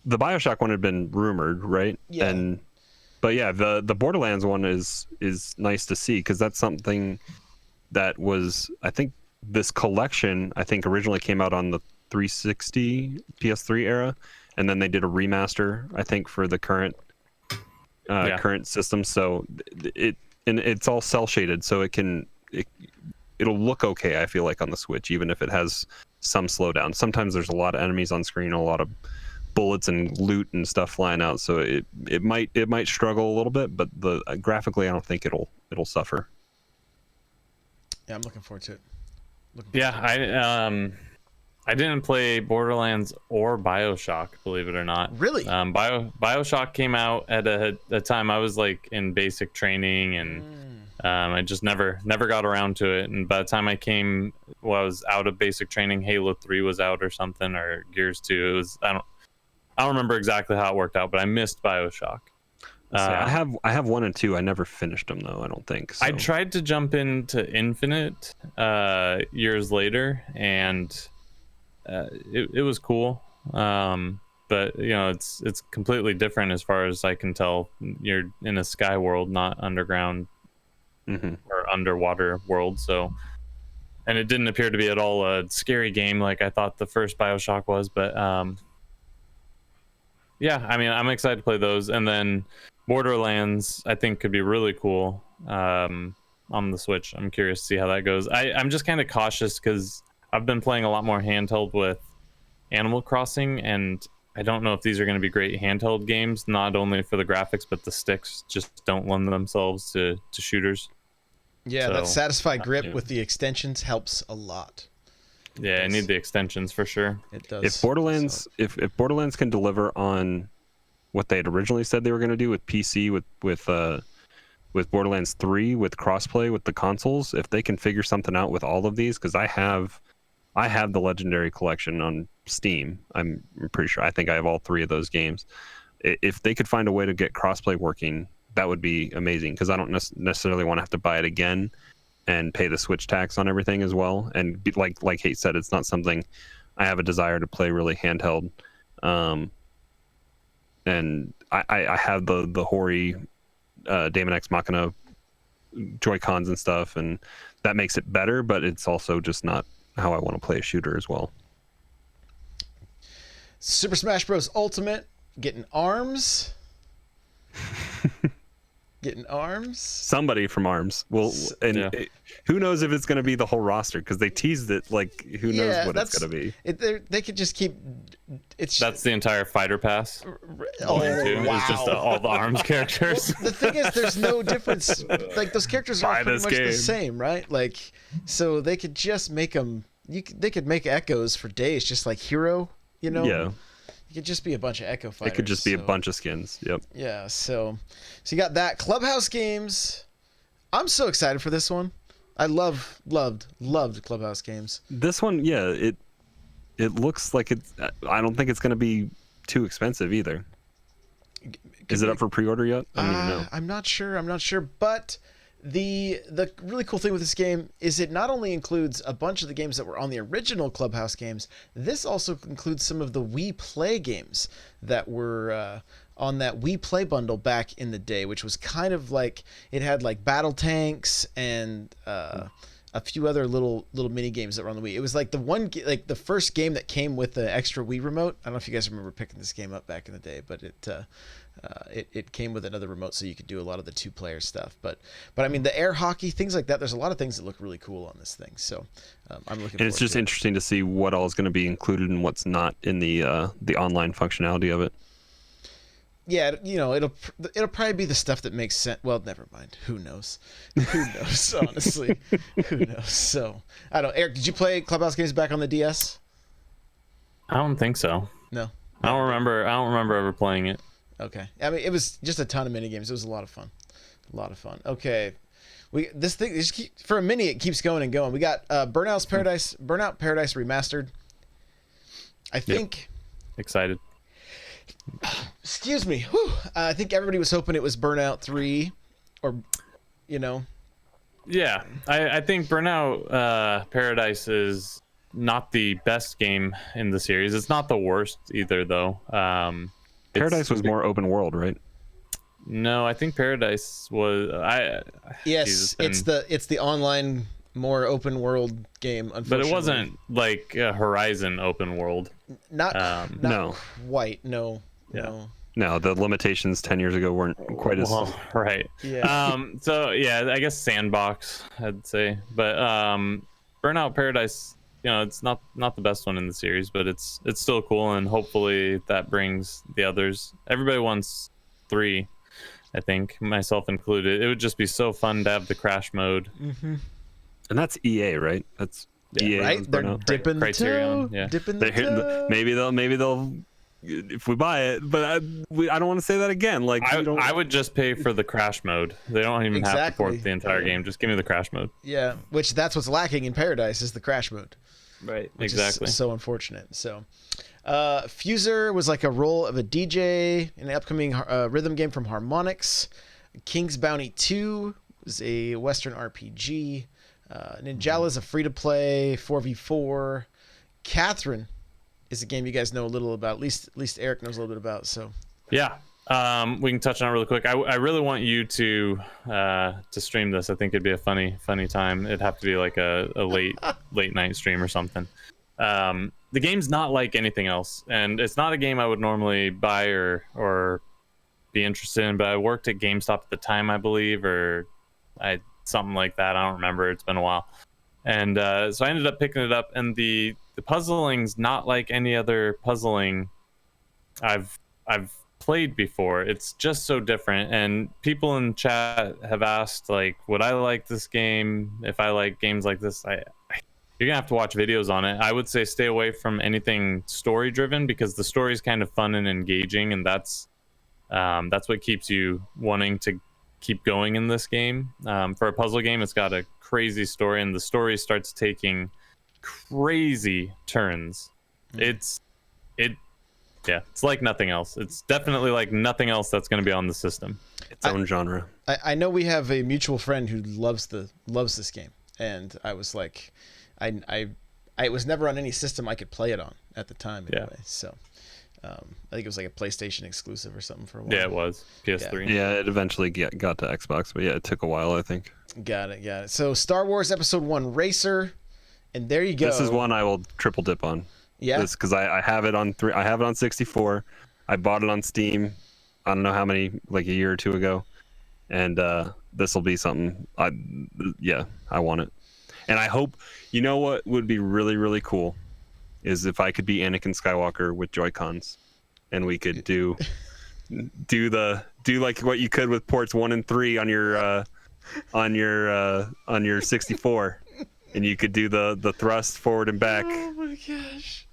The BioShock one had been rumored, right? Yeah. But yeah, the Borderlands one is nice to see because that's something that was, I think this collection originally came out on the 360 PS3 era, and then they did a remaster I think for the current system. So it's all cell shaded, so it'll look okay, I feel like, on the Switch, even if it has some slowdown. Sometimes there's a lot of enemies on screen, a lot of bullets and loot and stuff flying out, so it might struggle a little bit, but graphically I don't think it'll suffer. Yeah, I'm looking forward to it. I didn't play Borderlands or BioShock, believe it or not. Really? BioShock came out at a time I was like in basic training, and I just never got around to it. And by the time I was out of basic training, Halo 3 was out or something, or Gears 2. It was I don't remember exactly how it worked out, but I missed BioShock. I have 1 and 2. I never finished them though, I don't think. So. I tried to jump into Infinite years later, and it was cool, but you know it's completely different as far as I can tell. You're in a sky world, not underground or underwater world. So, and it didn't appear to be at all a scary game like I thought the first BioShock was. But yeah, I mean, I'm excited to play those, and then Borderlands I think could be really cool on the Switch. I'm curious to see how that goes. I'm just kind of cautious because I've been playing a lot more handheld with Animal Crossing, and I don't know if these are going to be great handheld games, not only for the graphics, but the sticks just don't lend themselves to shooters. Yeah, that Satisfy grip yeah. with the extensions helps a lot. Yeah, I need the extensions for sure. It does. If Borderlands can deliver on what they had originally said they were going to do with PC with Borderlands 3 with crossplay with the consoles, if they can figure something out with all of these, because I have the Legendary Collection on Steam. I'm pretty sure. I think I have all 3 of those games. If they could find a way to get crossplay working, that would be amazing, because I don't necessarily want to have to buy it again and pay the Switch tax on everything as well. And like Hate said, it's not something I have a desire to play really handheld. And I have the Hori Daemon X Machina Joy-Cons and stuff, and that makes it better, but it's also just not how I want to play a shooter as well. Super Smash Bros. Ultimate getting arms. Getting arms. Somebody from Arms will, and Yeah. who knows if it's going to be the whole roster because they teased it. Like, who knows what it's going to be? They could just keep. That's the entire fighter pass. Oh, Too. wow. It's just all the arms characters. The thing is, there's no difference. Like, those characters are Buy all pretty this much the game. same, right? Like, so they could just make them. They could make Echoes for days, just like Hero. You know. Yeah. It could just be a bunch of Echo fighters. It could just be a so- bunch of skins. Yep. Yeah. So you got that Clubhouse games. I'm so excited for this one. I loved Clubhouse games. This one, yeah, it looks like it's. I don't think it's going to be too expensive either. Is it up for pre-order yet? I don't even know. I'm not sure. But the really cool thing with this game is it not only includes a bunch of the games that were on the original Clubhouse games, this also includes some of the Wii Play games that were on that Wii Play bundle back in the day, which was kind of like, it had like battle tanks and a few other little mini games that were on the Wii. It was like the first game that came with the extra Wii remote. I don't know if you guys remember picking this game up back in the day, but it came with another remote, so you could do a lot of the 2-player stuff. But I mean, the air hockey, things like that. There's a lot of things that look really cool on this thing. So I'm looking. And it's just interesting to see what all is going to be included and what's not in the online functionality of it. Yeah, you know, it'll probably be the stuff that makes sense. Well, never mind. Who knows? Who knows? Honestly, who knows? So I don't. Eric, did you play Clubhouse games back on the DS? I don't think so. No. I don't remember ever playing it. Okay. I mean, it was just a ton of mini games. It was a lot of fun. Okay. For a mini, it keeps going and going. We got Burnout Paradise Remastered. I think. Excited. Excuse me. Whew. I think everybody was hoping it was Burnout 3, or, you know. Yeah, I think Burnout Paradise is not the best game in the series. It's not the worst either, though. Paradise was more open world, right? No, I think Paradise was. Yes, it's the online, more open world game. Unfortunately, but it wasn't like a Horizon open world. Not no. quite. No. Yeah. No. No, the limitations 10 years ago weren't quite as. Well, right. Yeah. So yeah, I guess Sandbox, I'd say, but Burnout Paradise, you know, it's not the best one in the series, but it's still cool, and hopefully that brings the others. Everybody wants 3, I think, myself included. It would just be so fun to have the crash mode. Mm-hmm. And that's EA, right? That's EA. Right? They're dipping the toe. Criterion, yeah. Dipping the They're, toe. maybe they'll if we buy it, but I don't want to say that again. Like, I would just pay for the crash mode. They don't even have to Exactly. port the entire game. Just give me the crash mode. Yeah, that's what's lacking in Paradise is the crash mode. Right. Which Exactly. is so unfortunate. So, Fuser was like a role of a DJ in an upcoming rhythm game from Harmonix. King's Bounty 2 was a Western RPG. Ninjala is a free-to-play 4v4. Catherine is a game you guys know a little about. At least Eric knows a little bit about. So Yeah. We can touch on it really quick. I really want you to stream this. I think it'd be a funny time. It'd have to be like a late night stream or something. The game's not like anything else, and it's not a game I would normally buy or be interested in. But I worked at GameStop at the time, I believe, or something like that. I don't remember. It's been a while, and so I ended up picking it up. And the puzzling's not like any other puzzling I've played before. It's just so different, and people in chat have asked, like, would I like this game if I like games like this? You're gonna have to watch videos on it. I would say stay away from anything story driven, because the story is kind of fun and engaging, and that's what keeps you wanting to keep going in this game. For a puzzle game, it's got a crazy story, and the story starts taking crazy turns. It's like nothing else. It's definitely like nothing else that's going to be on the system. its own genre. I know we have a mutual friend who loves this game, and I was like, I was never on any system I could play it on at the time anyway. Yeah. So I think it was like a PlayStation exclusive or something for a while. Yeah, it was PS3. Yeah, it eventually got to Xbox, but yeah, it took a while, I think. Got it. So Star Wars Episode 1 Racer, and there you go. This is one I will triple dip on. Yeah. Because I have it on I have it on 64. I bought it on Steam. I don't know how many, like a year or two ago, and this will be something. I want it, and I hope. You know what would be really really cool is if I could be Anakin Skywalker with Joy-Cons, and we could do like what you could with ports 1 and 3 on your 64, and you could do the thrust forward and back. Oh my gosh.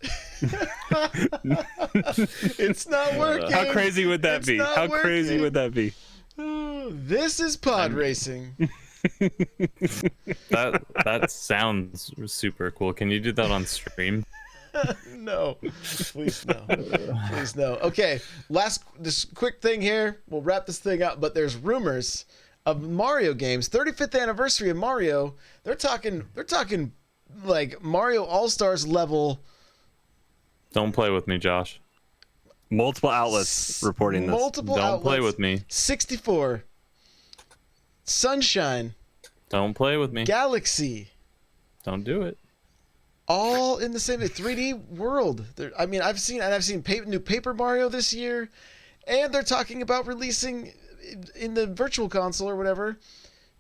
It's not working. How crazy would that be? How crazy would that be? Oh, this is pod racing. That sounds super cool. Can you do that on stream? No, please no, please no. Okay, this quick thing here. We'll wrap this thing up. But there's rumors of Mario games. 35th anniversary of Mario. They're talking like Mario All Stars level. Don't play with me, Josh. Multiple outlets reporting this. Don't play with me. 64. Sunshine. Don't play with me. Galaxy. Don't do it. All in the same 3D world. I've seen new Paper Mario this year, and they're talking about releasing in the virtual console or whatever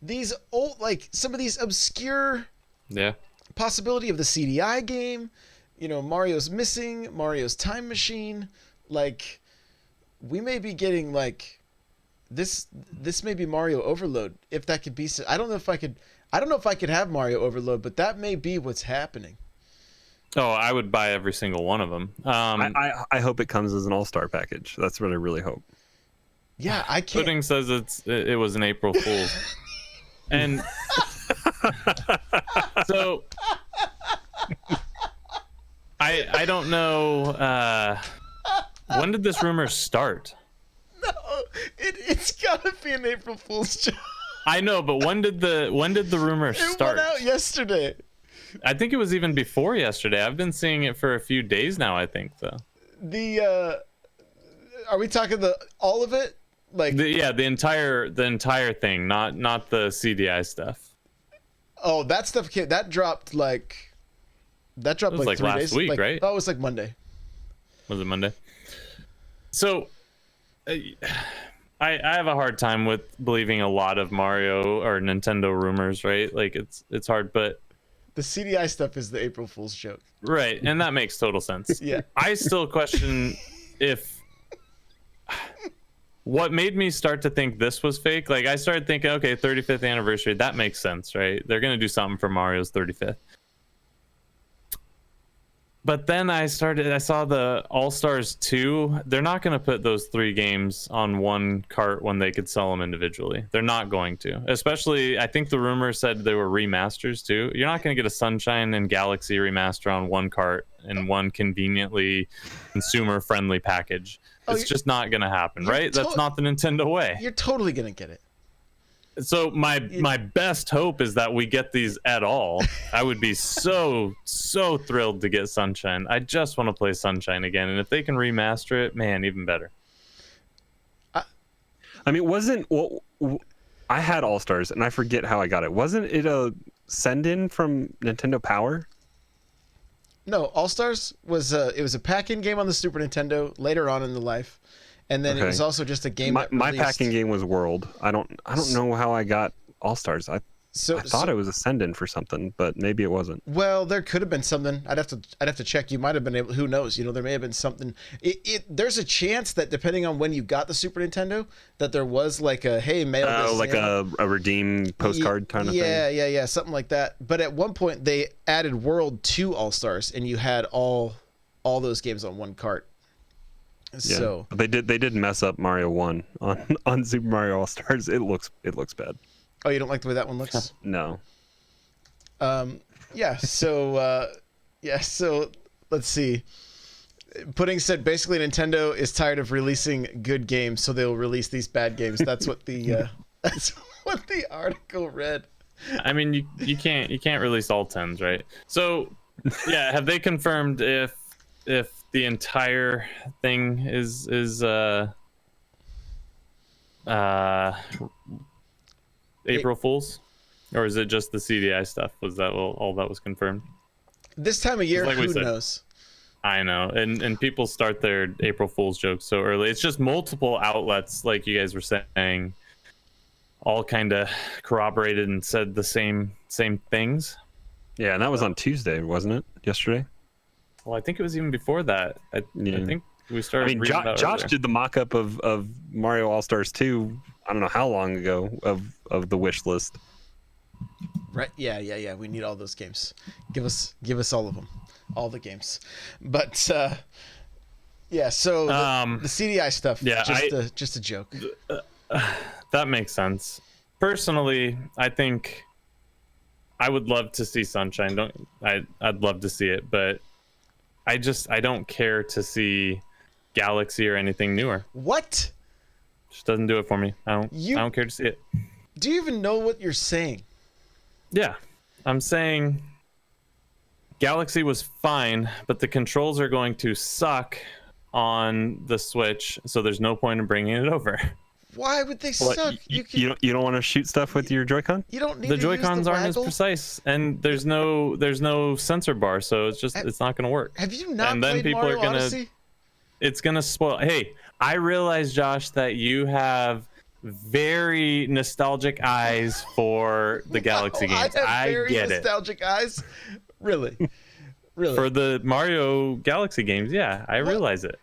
these old, like some of these obscure possibility of the CDI game. You know, Mario's Missing, Mario's Time Machine. Like, we may be getting like this may be Mario Overload, if that could be. I don't know if I could have Mario Overload, but that may be what's happening. Oh, I would buy every single one of them. I hope it comes as an all-star package. That's what I really hope. Yeah, I can't. Pudding says it was an April Fool's, and so I don't know. When did this rumor start? No, it's gotta be an April Fool's joke. I know, but when did the rumor start? It went out yesterday. I think it was even before yesterday. I've been seeing it for a few days now, I think, though. Are we talking all of it? Like the entire thing, not the CDI stuff. Oh, that stuff that dropped like 3 like last days. week, like, right? Oh, it was like Monday. Was it Monday? So I have a hard time with believing a lot of Mario or Nintendo rumors, right? Like it's hard, but the CDI stuff is the April Fool's joke. Right, and that makes total sense. Yeah. I still question if what made me start to think this was fake. Like, I started thinking, okay, 35th anniversary, that makes sense, right? They're gonna do something for Mario's 35th. But then I saw the All-Stars 2. They're not going to put those 3 games on one cart when they could sell them individually. They're not going to. Especially, I think the rumor said they were remasters too. You're not going to get a Sunshine and Galaxy remaster on one cart in one conveniently consumer-friendly package. It's just not going to happen, right? That's not the Nintendo way. You're totally going to get it. So my best hope is that we get these at all. I would be so thrilled to get Sunshine. I just want to play Sunshine again, and if they can remaster it, man, even better. I mean, I had All Stars, and I forget how I got it. Wasn't it a send-in from Nintendo Power? No, All Stars was a pack-in game on the Super Nintendo later on in the life. And then it was also just a game. My packing game was World. I don't know how I got All Stars. I thought it was a send-in for something, but maybe it wasn't. Well, there could have been something. I'd have to check. You might have been able. Who knows? You know, there may have been something. There's a chance that depending on when you got the Super Nintendo, that there was like a mail. Oh, like a redeem postcard kind of thing. Yeah, something like that. But at one point they added World to All Stars, and you had all those games on one cart. Yeah. So they did mess up Mario 1 on Super Mario All Stars. It looks bad. Oh, you don't like the way that one looks? No. Yeah. So let's see. Pudding said basically Nintendo is tired of releasing good games, so they'll release these bad games. That's what the article read. I mean, you can't release all 10s, right? So yeah, have they confirmed if the entire thing is April Fool's, or is it just the CDI stuff? Was that all that was confirmed? This time of year, like who knows? I know, and people start their April Fool's jokes so early. It's just multiple outlets, like you guys were saying, all kind of corroborated and said the same things. Yeah, and that was on Tuesday, wasn't it? Yesterday. Well, I think it was even before that. I think we started. I mean, reading about Josh earlier. did the mock-up of Mario All Stars 2. I don't know how long ago of the wish list. Right? Yeah. We need all those games. Give us all of them, all the games. But yeah. So the CDI stuff. yeah, just a joke. That makes sense. Personally, I think I would love to see Sunshine. I'd love to see it, but I don't care to see Galaxy or anything newer. What? Just doesn't do it for me. I don't care to see it. Do you even know what you're saying? Yeah, I'm saying Galaxy was fine, but the controls are going to suck on the Switch, so there's no point in bringing it over. Why would they What, suck? you don't want to shoot stuff with your Joy-Con? You don't need The to Joy-Cons use the aren't as waggle? precise, and there's no sensor bar, so it's not going to work. Have you not And then played people Mario are gonna- Odyssey? It's going to spoil. Hey, I realize, Josh, that you have very nostalgic eyes for the Galaxy Wow, games. I have I very get it. nostalgic eyes. Really? For the Mario Galaxy games, yeah, I realize it.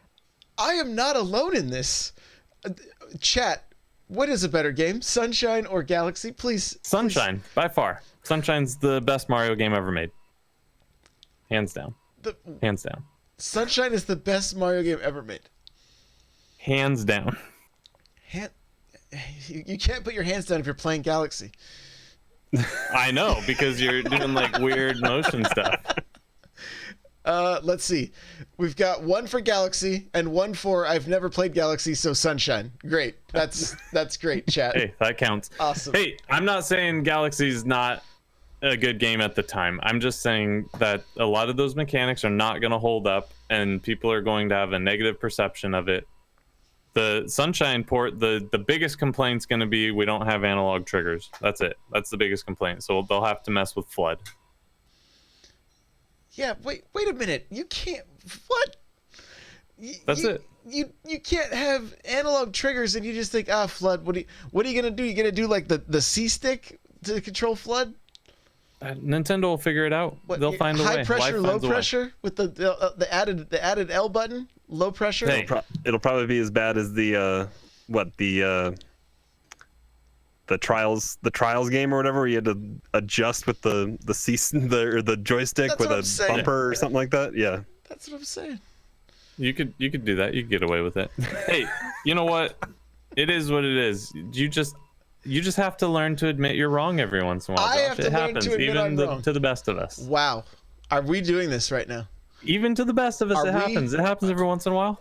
I am not alone in this. Chat, what is a better game, Sunshine or Galaxy? Please. Sunshine, by far. Sunshine's the best Mario game ever made. Hands down. Hands down. Sunshine is the best Mario game ever made. Hands down. You can't put your hands down if you're playing Galaxy. I know, because you're doing like weird motion stuff. Let's see. We've got one for Galaxy and one for I've never played Galaxy, so Sunshine. Great. That's great, chat. Hey, that counts. Awesome. Hey, I'm not saying Galaxy's not a good game at the time. I'm just saying that a lot of those mechanics are not going to hold up, and people are going to have a negative perception of it. The Sunshine port, the biggest complaint's going to be we don't have analog triggers. That's it. That's the biggest complaint. So they'll have to mess with Flood. Yeah, wait a minute. You can't. What? That's it. You can't have analog triggers and you just think, Flood. What are you gonna do? You gonna do like the C stick to control Flood? Nintendo will figure it out. They'll find a way. High pressure, Life low finds a way. pressure with the added L button. Low pressure. Hey. It'll probably be as bad as the trials game or whatever, where you had to adjust with the joystick That's with what I'm a saying. bumper or something like that. Yeah. That's what I'm saying. You could do that. You could get away with it. Hey, you know what? It is what it is. You just have to learn to admit you're wrong every once in a while. I Josh. have to it learn happens, to admit even I'm wrong. to the best of us. Wow. Are we doing this right now? Even to the best of us, Are it we- happens. It happens every once in a while.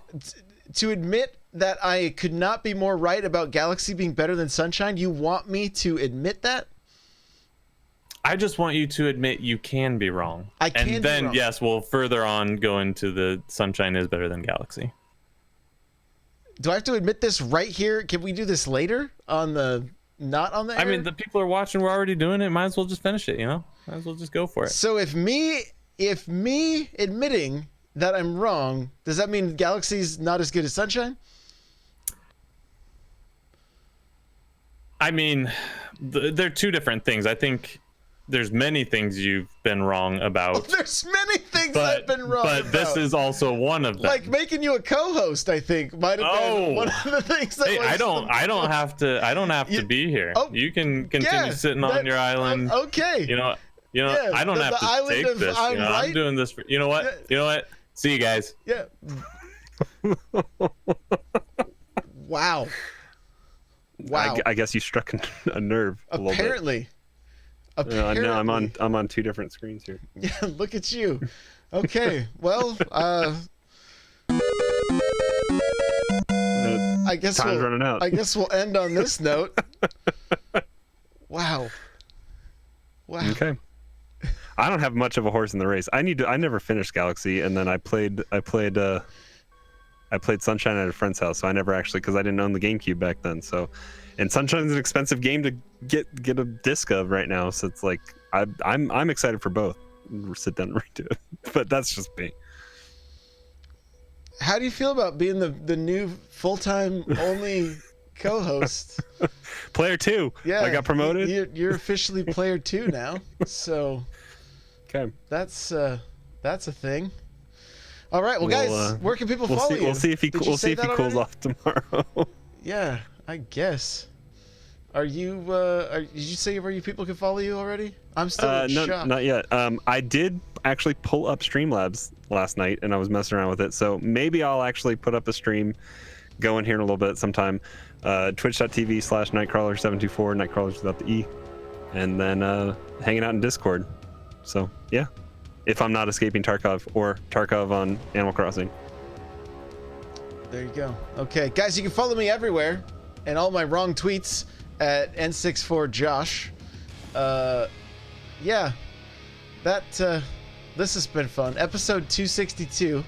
To admit that I could not be more right about Galaxy being better than Sunshine, you want me to admit that? I just want you to admit you can be wrong. I can be And then, wrong. yes, we'll further on go into the Sunshine is better than Galaxy. Do I have to admit this right here? Can we do this later on the not on the air? I mean, the people are watching. We're already doing it. Might as well just finish it, you know? Might as well just go for it. So if me admitting that I'm wrong, does that mean Galaxy's not as good as Sunshine? I mean, they're two different things. I think there's many things you've been wrong about. There's many things But, I've been wrong but about. this is also one of them. Like making you a co-host, I think might have been Oh. one of the things that Hey, was I don't have to be here. Oh, You can continue yeah, sitting on your island. Okay. You know, Yeah, I don't the have to island take of this. I'm You know, right. I'm doing this for. You know what? Yeah. You know what? See you guys. Yeah. Wow. Wow. I guess you struck a nerve a little bit. Apparently. No, I'm on two different screens here. Yeah, look at you. Okay. Well, I guess Time's running out. I guess we'll end on this note. Wow. Wow. Okay. I don't have much of a horse in the race. I never finished Galaxy, and then I played Sunshine at a friend's house, so I never actually, because I didn't own the GameCube back then. So, and Sunshine's an expensive game to get a disc of right now, so it's like I'm excited for both. Sit down and redo it, but that's just me. how do you feel about being the new full-time only co-host? Player 2. Yeah, I got promoted. You're officially player 2 now. So Okay. that's a thing. All right, well, guys, where can people We'll follow see. you? We'll see if he. Did you We'll say see if he that cools already? off tomorrow. Yeah, I guess. Are you? Did you say where you people can follow you already? I'm still No, shocked. not yet. I did actually pull up Streamlabs last night, and I was messing around with it. So maybe I'll actually put up a stream going here in a little bit sometime. Twitch.tv/Nightcrawler724, Nightcrawlers without the E, and then hanging out in Discord. So yeah, if I'm not escaping Tarkov or Tarkov on Animal Crossing. There you go. Okay, guys, you can follow me everywhere and all my wrong tweets at N64Josh. Yeah, that this has been fun. Episode 262.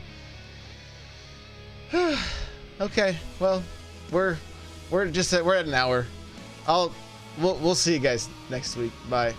Okay, well, we're at an hour. We'll see you guys next week. Bye.